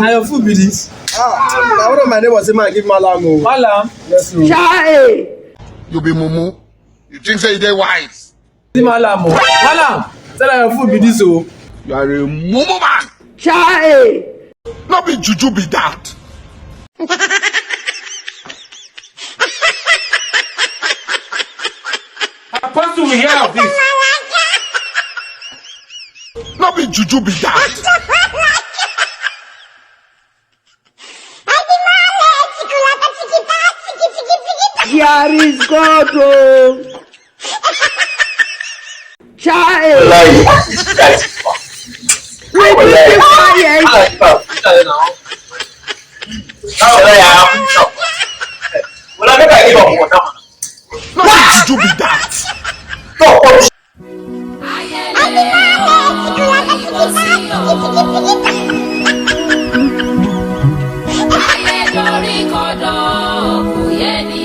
Now your food be this. Now one of my neighbors say, man, give Malam. Malam. Yes, sir. Chai! You be mumu. You think say they wise? Malam. Malam. Tell her your food be this oh. You are a mumu man. Chai! Not be juju be that. Apostle will hear of this. Not be juju be that. Here is God, oh! Chai! We will be quiet! Not be juju be that. Ayé lórí kọ́dọ̀ kò yẹ ní